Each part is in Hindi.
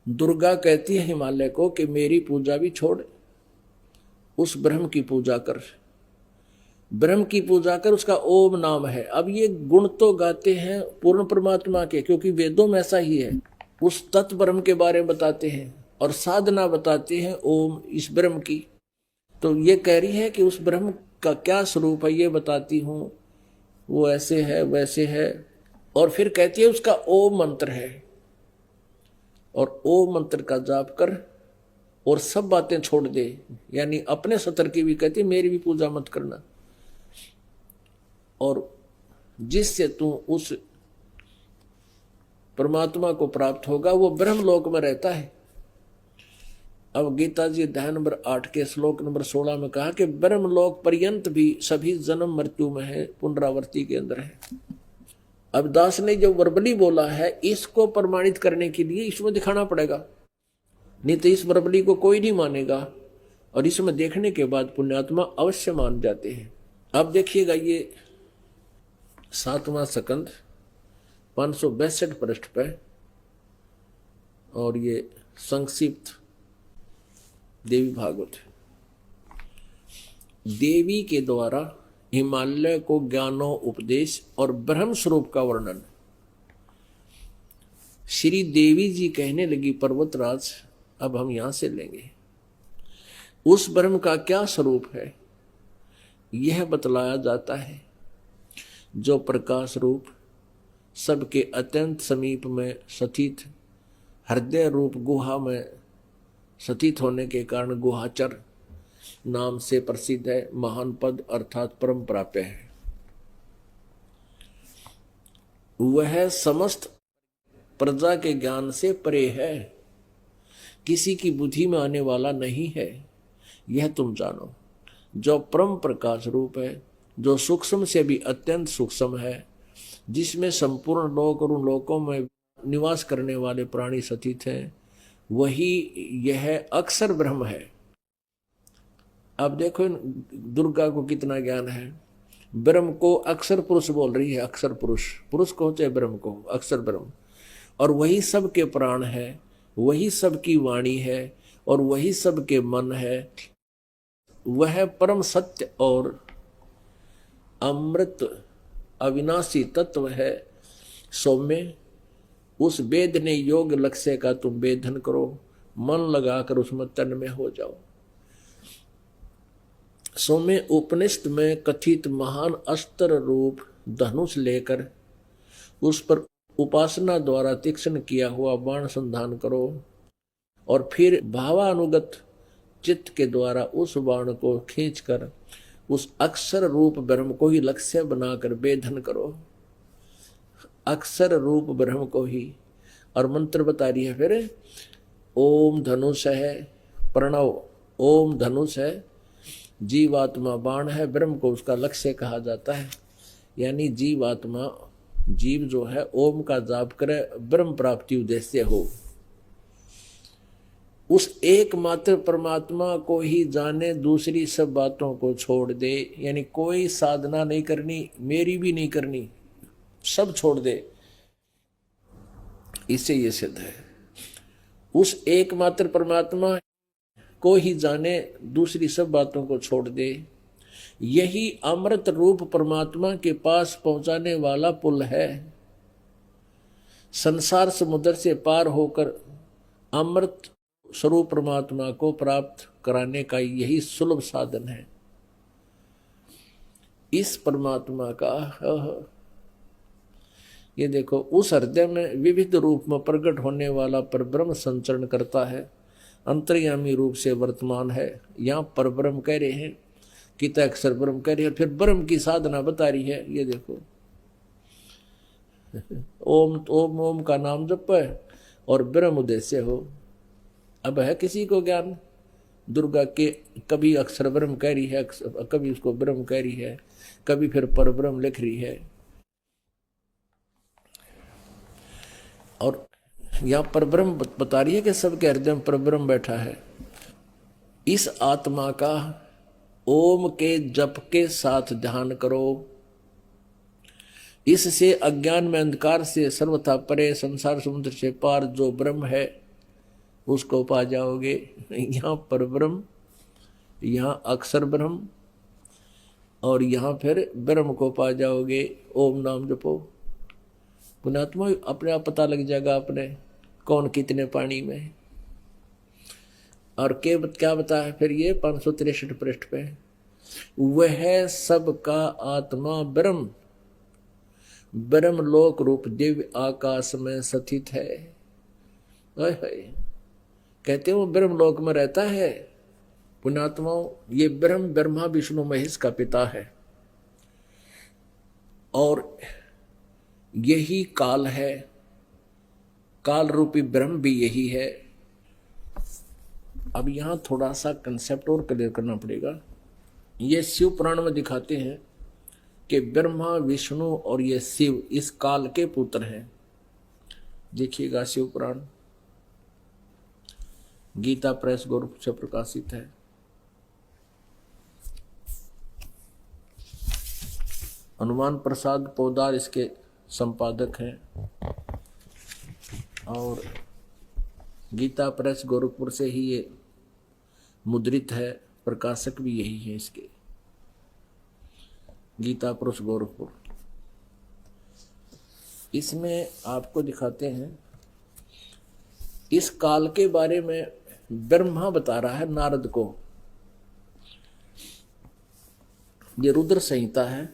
दुर्गा कहती है हिमालय को कि मेरी पूजा भी छोड़, उस ब्रह्म की पूजा कर, ब्रह्म की पूजा कर, उसका ओम नाम है। अब ये गुण तो गाते हैं पूर्ण परमात्मा के, क्योंकि वेदों में ऐसा ही है, उस तत्व ब्रह्म के बारे में बताते हैं और साधना बताते हैं ओम इस ब्रह्म की। तो ये कह रही है कि उस ब्रह्म का क्या स्वरूप है ये बताती हूँ, वो ऐसे है वैसे है। और फिर कहती है उसका ओम मंत्र है, और ओम मंत्र का जाप कर और सब बातें छोड़ दे, यानी अपने सतर की भी कहती है मेरी भी पूजा मत करना। और जिससे तू उस परमात्मा को प्राप्त होगा वो ब्रह्मलोक में रहता है। अब गीता जी अध्याय नंबर 8 के श्लोक नंबर 16 में कहा कि ब्रह्मलोक पर्यंत भी सभी जन्म मृत्यु में है, पुनरावृत्ति के अंदर है। अब दास ने जो वर्बली बोला है इसको प्रमाणित करने के लिए इसमें दिखाना पड़ेगा, नहीं तो इस वर्बली को कोई नहीं मानेगा, और इसमें देखने के बाद पुण्यात्मा अवश्य मान जाते हैं। अब देखिएगा ये 7वां सकंद 562 पृष्ठ पे, और ये संक्षिप्त देवी भागवत। देवी के द्वारा हिमालय को ज्ञानो उपदेश और ब्रह्म स्वरूप का वर्णन। श्री देवी जी कहने लगी पर्वतराज, अब हम यहां से लेंगे, उस ब्रह्म का क्या स्वरूप है यह बतलाया जाता है, जो प्रकाश रूप सबके अत्यंत समीप में स्थित हृदय रूप गुहा में स्थित होने के कारण गुहाचर नाम से प्रसिद्ध है, महान पद अर्थात परम प्राप्य है। वह समस्त प्रजा के ज्ञान से परे है, किसी की बुद्धि में आने वाला नहीं है, यह तुम जानो। जो परम प्रकाश रूप है, जो सूक्ष्म से भी अत्यंत सूक्ष्म है, जिसमें संपूर्ण लोक और उन लोकों में निवास करने वाले प्राणी स्थित हैं, वही यह अक्षर ब्रह्म है। अब देखो दुर्गा को कितना ज्ञान है, ब्रह्म को अक्षर पुरुष बोल रही है, अक्षर पुरुष, पुरुष को चाहे ब्रह्म को, अक्षर ब्रह्म, और वही सबके प्राण है, वही सबकी वाणी है, और वही सबके मन है। वह परम सत्य और अमृत अविनाशी तत्व है। सौम्य उस वेद ने योग लक्ष्य का तुम वेदन करो, मन लगाकर उसमें तन में हो जाओ। सौम्य उपनिषद में कथित महान अस्त्र रूप धनुष लेकर उस पर उपासना द्वारा तीक्ष्ण किया हुआ बाण संधान करो, और फिर भावानुगत चित्त के द्वारा उस बाण को खींचकर उस अक्षर रूप ब्रह्म को ही लक्ष्य बनाकर वेधन करो, अक्षर रूप ब्रह्म को ही। और मंत्र बता रही है फिर, ओम धनुष है प्रणव, ओम धनुष है, जीवात्मा बाण है, ब्रह्म को उसका लक्ष्य कहा जाता है। यानी जीवात्मा, जीव जो है ओम का जाप करे, ब्रह्म प्राप्ति उद्देश्य हो, उस एकमात्र परमात्मा को ही जाने, दूसरी सब बातों को छोड़ दे, यानी कोई साधना नहीं करनी, मेरी भी नहीं करनी, सब छोड़ दे, इससे ये सिद्ध है। उस एकमात्र परमात्मा को ही जाने, दूसरी सब बातों को छोड़ दे, यही अमृत रूप परमात्मा के पास पहुंचाने वाला पुल है। संसार समुद्र से पार होकर अमृत स्वरूप परमात्मा को प्राप्त कराने का यही सुलभ साधन है। इस परमात्मा का ये देखो, उस हृदय में विविध रूप में प्रकट होने वाला परब्रह्म संचरण करता है, अंतर्यामी रूप से वर्तमान है। यहाँ परब्रह्म कह रहे हैं, किता अक्षर ब्रह्म कह रही है, फिर ब्रह्म की साधना बता रही है। ये देखो ओम ओम ओम का नाम जप है और ब्रह्म उद्देश्य हो। अब है किसी को ज्ञान दुर्गा के, कभी अक्षर ब्रह्म कह रही है, कभी उसको ब्रह्म कह रही है, कभी फिर परब्रह्म लिख रही है। और यहाँ परब्रह्म बता रही है कि सबके हृदय में परब्रह्म बैठा है। इस आत्मा का ओम के जप के साथ ध्यान करो, इससे अज्ञान में अंधकार से सर्वथा परे संसार समुद्र से पार जो ब्रह्म है उसको पा जाओगे। यहाँ पर ब्रह्म, यहाँ अक्षर ब्रह्म, और यहाँ फिर ब्रह्म को पा जाओगे। ओम नाम जपो, पुण्यात्मा अपने आप पता लग जाएगा अपने कौन कितने पानी में है। और क्या बताया फिर ये 563 पृष्ठ पे, वह सबका आत्मा ब्रह्म, ब्रह्म लोक रूप दिव्य आकाश में स्थित है। कहते हैं वो ब्रह्म लोक में रहता है। पुण्यात्माओं, ये ब्रह्म ब्रह्मा विष्णु महेश का पिता है, और यही काल है, काल रूपी ब्रह्म भी यही है। अब यहां थोड़ा सा कंसेप्ट और क्लियर करना पड़ेगा। ये शिव पुराण में दिखाते हैं कि ब्रह्मा विष्णु और ये शिव इस काल के पुत्र हैं। देखिएगा शिव पुराण गीता प्रेस गोरखपुर से प्रकाशित है। हनुमान प्रसाद पोदार इसके संपादक हैं, और गीता प्रेस गोरखपुर से ही ये मुद्रित है, प्रकाशक भी यही है इसके, गीता प्रेस गोरखपुर। इसमें आपको दिखाते हैं इस काल के बारे में ब्रह्मा बता रहा है नारद को। ये रुद्र संहिता है,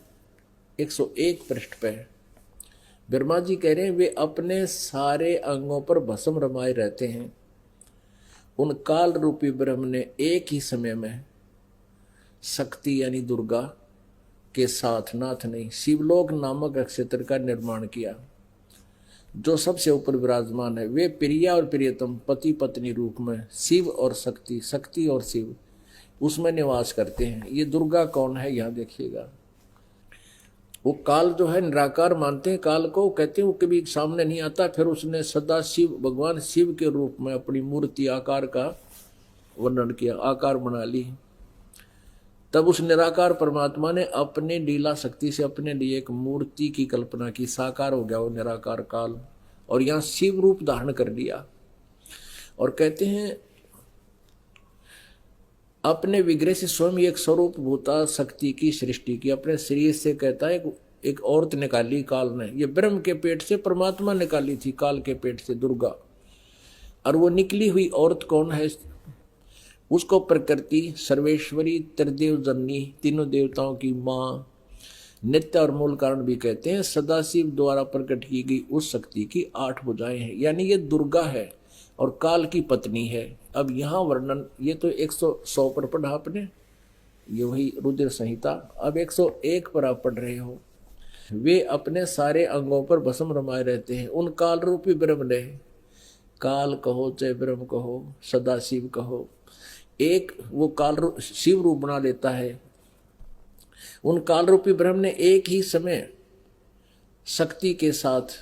101 पृष्ठ पे है। ब्रह्मा जी कह रहे हैं वे अपने सारे अंगों पर भस्म रमाए रहते हैं। उन काल रूपी ब्रह्म ने एक ही समय में शक्ति यानी दुर्गा के साथ, नाथ नहीं, शिवलोक नामक क्षेत्र का निर्माण किया, जो सबसे ऊपर विराजमान है। वे प्रिया और प्रियतम पति पत्नी रूप में शिव और शक्ति, शक्ति और शिव उसमें निवास करते हैं। ये दुर्गा कौन है, यहां देखिएगा। वो काल जो है निराकार मानते हैं काल को, कहते हैं वो कभी सामने नहीं आता। फिर उसने सदा शिव, भगवान शिव के रूप में अपनी मूर्ति आकार का वर्णन किया, आकार बना ली। तब उस निराकार परमात्मा ने अपने लीला शक्ति से अपने लिए एक मूर्ति की कल्पना की, साकार हो गया वो निराकार काल, और यहाँ शिव रूप धारण कर लिया। और कहते हैं अपने विग्रह से स्वयं एक स्वरूप भूता शक्ति की सृष्टि की। अपने शरीर से कहता है एक औरत निकाली काल ने, ये ब्रह्म के पेट से परमात्मा निकाली थी, काल के पेट से दुर्गा। और वो निकली हुई औरत कौन है, उसको प्रकृति, सर्वेश्वरी, त्रिदेव जननी, तीनों देवताओं की माँ, नित्य और मूल कारण भी कहते हैं। सदाशिव द्वारा प्रकट की गई उस शक्ति की 8 भुजाएं हैं, यानी ये दुर्गा है और काल की पत्नी है। अब यहाँ वर्णन, ये तो 100 पर पढ़ा आपने, ये वही रुद्र संहिता। अब 101 पर आप पढ़ रहे हो। वे अपने सारे अंगों पर भस्म रमाए रहते हैं। उन काल रूपी ब्रह्म ने, काल कहो चाहे ब्रह्म कहो, सदाशिव कहो, एक वो काल शिव रूप बना लेता है। उन काल रूपी ब्रह्म ने एक ही समय शक्ति के साथ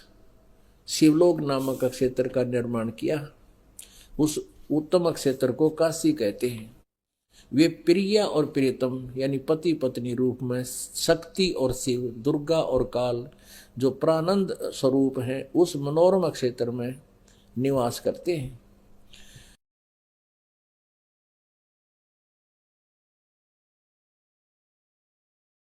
शिवलोक नामक क्षेत्र का निर्माण किया। उस उत्तम क्षेत्र को काशी कहते हैं। वे प्रिया और प्रियतम यानी पति पत्नी रूप में शक्ति और शिव, दुर्गा और काल जो प्रानंद स्वरूप हैं, उस मनोरम क्षेत्र में निवास करते हैं।